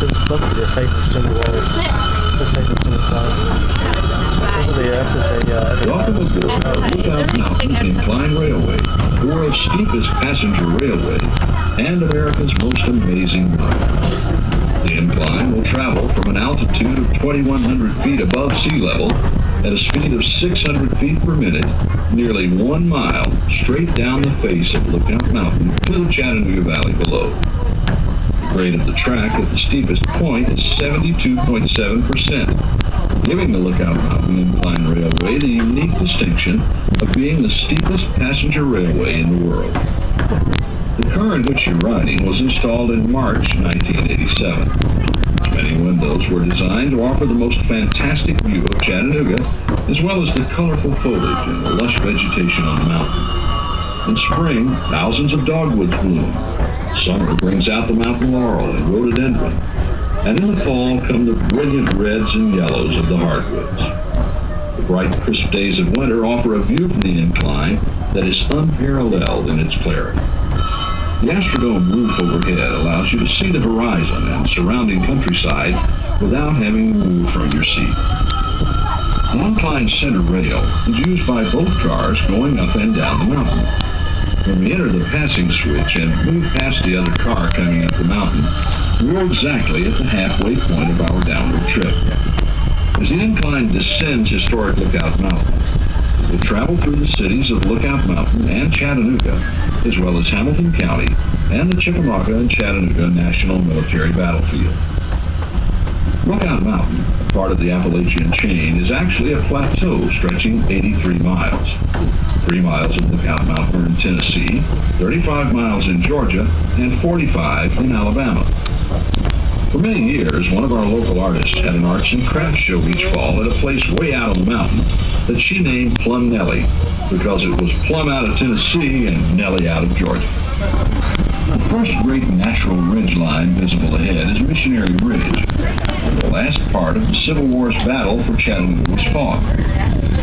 it's supposed to be the safest in the world. The safest in the world. Welcome aboard Lookout Mountain Incline Railway, the world's steepest passenger railway, and America's most amazing ride. The incline will travel from an altitude of 2,100 feet above sea level at a speed of 600 feet per minute, nearly 1 mile straight down the face of Lookout Mountain to the Chattanooga Valley below. The grade of the track at the steepest point is 72.7%, giving the Lookout Mountain Incline Railway the unique distinction of being the steepest passenger railway in the world. The car in which you're riding was installed in March 1987. Many windows were designed to offer the most fantastic view of Chattanooga, as well as the colorful foliage and the lush vegetation on the mountain. In spring, thousands of dogwoods bloom. Summer brings out the mountain laurel and rhododendron. And in the fall come the brilliant reds and yellows of the hardwoods. The bright, crisp days of winter offer a view from the incline that is unparalleled in its clarity. The Astrodome roof overhead allows you to see the horizon and surrounding countryside without having to move from your seat. The incline center rail is used by both cars going up and down the mountain. When we enter the passing switch and move past the other car coming up the mountain, we're exactly at the halfway point of our downward trip. As the incline descends historic Lookout Mountain, it will travel through the cities of Lookout Mountain and Chattanooga, as well as Hamilton County and the Chickamauga and Chattanooga National Military Battlefield. Lookout Mountain, part of the Appalachian chain, is actually a plateau stretching 83 miles. 3 miles of Lookout Mountain are in Tennessee, 35 miles in Georgia, and 45 in Alabama. For many years, one of our local artists had an arts and crafts show each fall at a place way out on the mountain that she named Plum Nellie, because it was plumb out of Tennessee and Nellie out of Georgia. The first great natural ridge line visible ahead is Missionary Ridge, the last part of the Civil War's battle for Chattanooga was fought.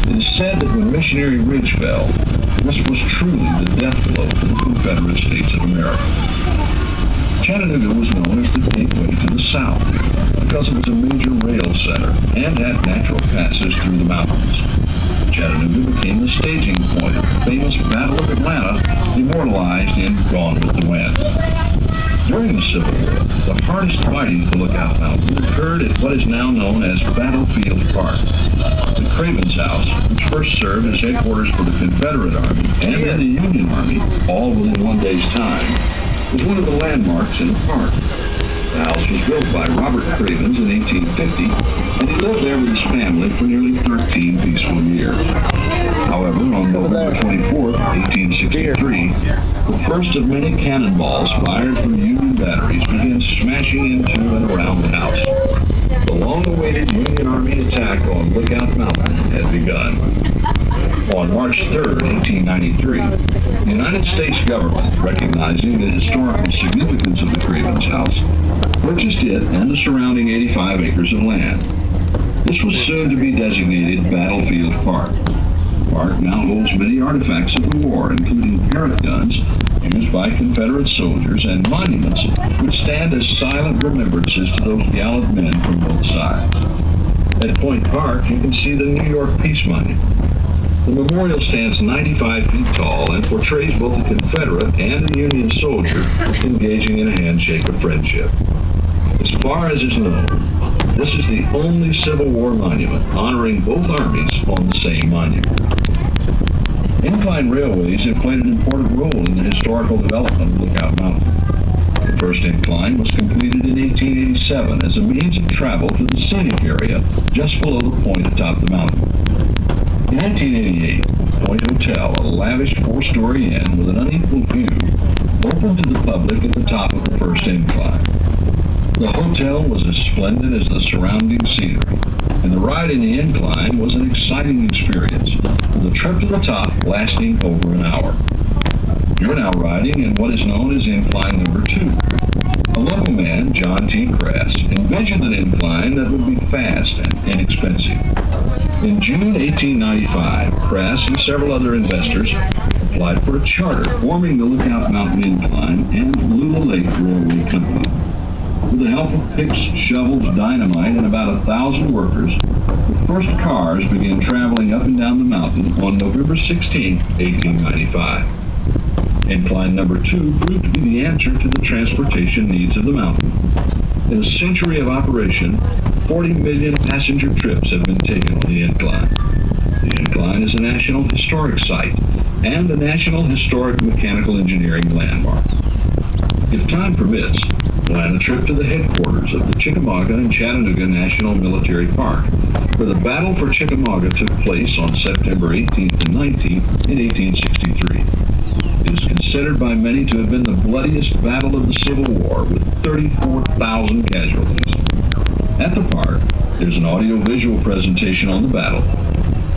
It is said that when Missionary Ridge fell, this was truly the death blow for the Confederate States of America. Chattanooga was known as the gateway to the South because it was a major rail center and had natural passes through the mountains. Chattanooga became the staging point of the famous Battle of Atlanta, immortalized in Gone with the Wind. During the Civil War, the hardest fighting to Lookout Mountain occurred at what is now known as Battlefield Park. The Craven's House, which first served as headquarters for the Confederate Army and then the Union Army, all within one day's time, was one of the landmarks in the park. The house was built by Robert Cravens in 1850, and he lived there with his family for nearly 13 peaceful years. However, on November 24, 1863, the first of many cannonballs fired from Union batteries began smashing into and around the house. The long-awaited Union Army attack on Lookout Mountain had begun. On March 3, 1893, the United States government, recognizing the historical significance of the Cravens House, purchased it and the surrounding 85 acres of land. This was soon to be designated Battlefield Park. The park now holds many artifacts of the war, including Parrott guns used by Confederate soldiers and monuments which stand as silent remembrances to those gallant men from both sides. At Point Park, you can see the New York Peace Monument. The memorial stands 95 feet tall and portrays both a Confederate and a Union soldier engaging in a handshake of friendship. As far as is known, this is the only Civil War monument honoring both armies on the same monument. Incline railways have played an important role in the historical development of Lookout Mountain. The first incline was completed in 1887 as a means of travel to the scenic area just below the point atop the mountain. In 1988, Point Hotel, a lavish 4-story inn with an unequal view, opened to the public at the top of the first incline. The hotel was as splendid as the surrounding scenery, and the ride in the incline was an exciting experience, with the trip to the top lasting over an hour. You're now riding in what is known as Incline Number 2. A local man, John T. Crass, envisioned an incline that would be fast and inexpensive. In June 1895, Crass and several other investors applied for a charter forming the Lookout Mountain Incline and Lula Lake Railway Company. With the help of picks, shovels, dynamite, and about 1,000 workers, the first cars began traveling up and down the mountain on November 16, 1895. Incline number 2 proved to be the answer to the transportation needs of the mountain. In a century of operation, 40 million passenger trips have been taken on the incline. The incline is a National Historic Site and a National Historic Mechanical Engineering Landmark. If time permits, plan a trip to the headquarters of the Chickamauga and Chattanooga National Military Park, where the Battle for Chickamauga took place on September 18th and 19th in 1863. It is considered by many to have been the bloodiest battle of the Civil War, with 34,000 casualties. At the park, there's an audio-visual presentation on the battle.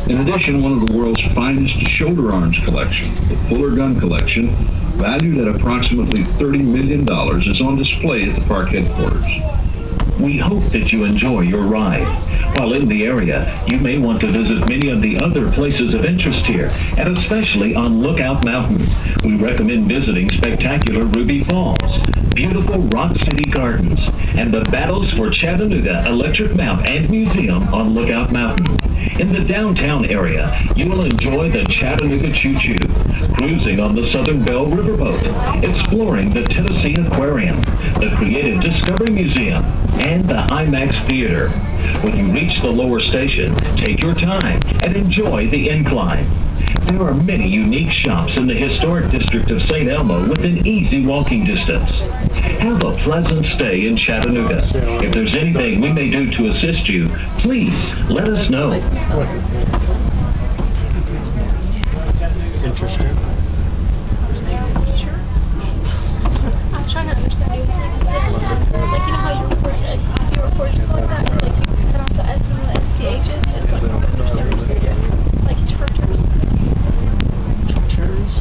In addition, one of the world's finest shoulder arms collection, the Fuller Gun Collection, valued at approximately $30 million, is on display at the park headquarters. We hope that you enjoy your ride. While in the area, you may want to visit many of the other places of interest here, and especially on Lookout Mountain. We recommend visiting spectacular Ruby Falls, beautiful Rock City Gardens, and the Battles for Chattanooga Electric Mount and Museum on Lookout Mountain. In the downtown area, you will enjoy the Chattanooga Choo Choo, cruising on the Southern Belle Riverboat, exploring the Tennessee Aquarium, the Creative Discovery Museum, and the IMAX Theater. When you reach the lower station, take your time and enjoy the incline. There are many unique shops in the historic district of St. Elmo within easy walking distance. Have a pleasant stay in Chattanooga. If there's anything we may do to assist you, please let us know. Interesting. Sure. I'm trying to understand you. Like, you know how you record, if you record like that, like you cut off the S and the SCHs, it's like, I don't understand what you're saying. Like charters. Charters.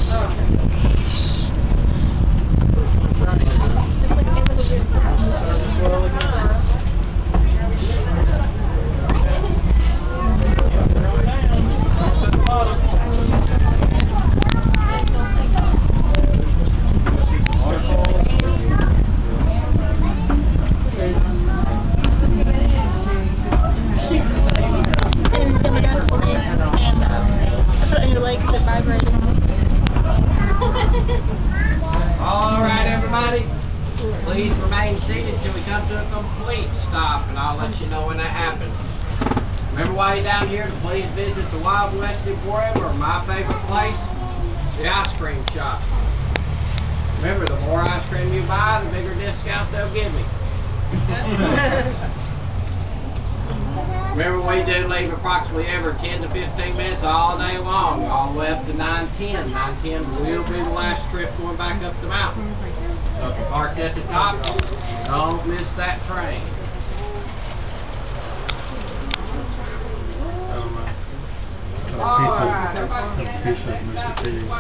It's like Alright, everybody, please remain seated until we come to a complete stop, and I'll let you know when that happens. Remember why you're down here to please visit the Wild West Emporium, or my favorite place, the ice cream shop. Remember, the more ice cream you buy, the bigger discount they'll give me. Remember, we do leave approximately every 10 to 15 minutes all day long, all the way up to 9:10. 9:10 will be the last trip going back up the mountain. So if you parked at the top, don't miss that train. Pizza, mashed potatoes.